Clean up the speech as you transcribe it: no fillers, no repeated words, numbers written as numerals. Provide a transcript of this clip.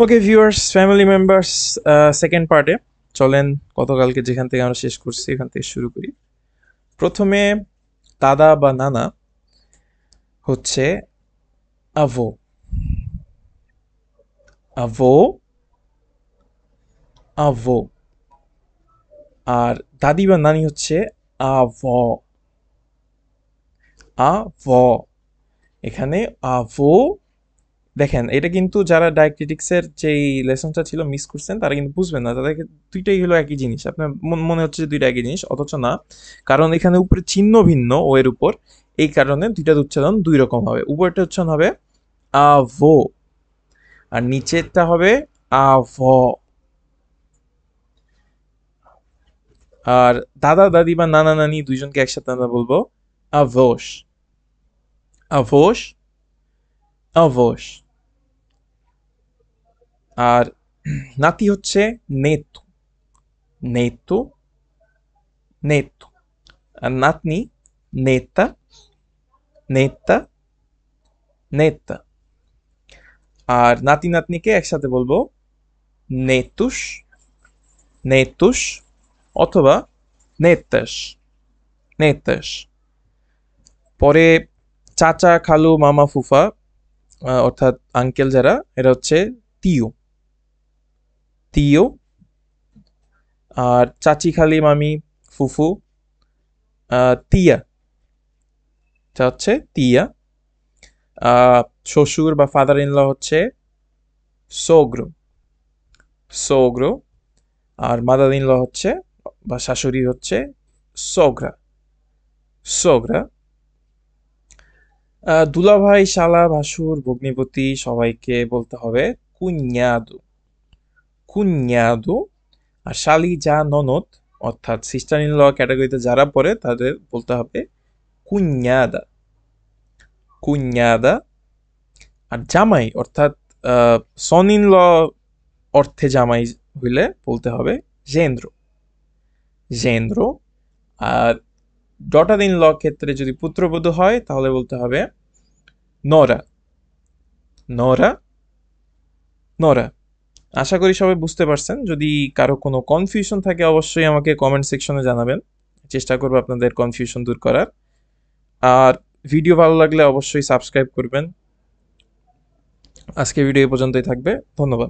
Okay viewers, family members, second পার্টে চলেন। গতকালকে যেখান থেকে আমরা শেষ করছি এখান থেকে শুরু করি। প্রথমে দাদা বা নানা হচ্ছে আভো। আভো, আভো। আর দাদি বা নানি হচ্ছে আভ। আভ। এখানে আভো। দেখেন, এটা কিন্তু যারা ডায়াক্রিটিক্সের যেই লেসনটা ছিল মিস করছেন তারা কিন্তু বুঝবেন না, তাদেরকে দুইটাই হলো একই জিনিস, আপনার মনে হচ্ছে যে দুইটা একই জিনিস, অথচ না। কারণ এখানে উপরে চিহ্ন ভিন্ন ও এর উপর, এই কারণে দুইটার উচ্চারণ দুই রকম হবে। উপরটা উচ্চারণ হবে আভো, আর নিচেরটা হবে আভ। আর দাদা দাদি বা নানা নানি দুইজনকে একসাথে আমরা বলবো আভোস। আভোস, আভোস। আর নাতি হচ্ছে নেতু। নেতু, নেতু। আর নাতনি নেতা, নেতা, নেতা। আর নাতি নাতনিকে একসাথে বলবো নেতুস, নেতুস, অথবা নেতাস, নেতাস। পরে চাচা খালু মামা ফুফা, অর্থাৎ আঙ্কেল যারা, এরা হচ্ছে তিও, তিও। আর চাচি খালি মামি ফুফু, তিয়া, এটা হচ্ছে তিয়া। আহ, শ্বশুর বা ফাদার ইন ল হচ্ছে সোগ্রো, সোগ্রো। আর মাদার ইন ল হচ্ছে বা শাশুড়ি হচ্ছে সোগ্রা, সোগ্রা। দুলাভাই শালা ভাসুর ভগ্নিপতি সবাইকে বলতে হবে কুঞ্ঞাদু, কুঞ্ঞাদু। আর শালি যা ননদ, অর্থাৎ সিস্টার ইন ল ক্যাটাগরিতে যারা পড়ে তাদের বলতে হবে কুঞ্ঞাদা, কুঞ্ঞাদা। আর জামাই অর্থাৎ সন ইন ল অর্থে জামাই হইলে বলতে হবে জেন্দ্র, জেন্দ্র। আর ডটার ইন ল ক্ষেত্রে যদি পুত্রবধূ হয় তাহলে বলতে হবে নরা, নরা, নরা। আশা করি সবাই বুঝতে পারছেন। যদি কারো কোনো কনফিউশন থাকে অবশ্যই আমাকে কমেন্ট সেকশনে জানাবেন, চেষ্টা করবো আপনাদের কনফিউশন দূর করার। আর ভিডিও ভালো লাগলে অবশ্যই সাবস্ক্রাইব করবেন। আজকে ভিডিও এই পর্যন্তই থাকবে, ধন্যবাদ।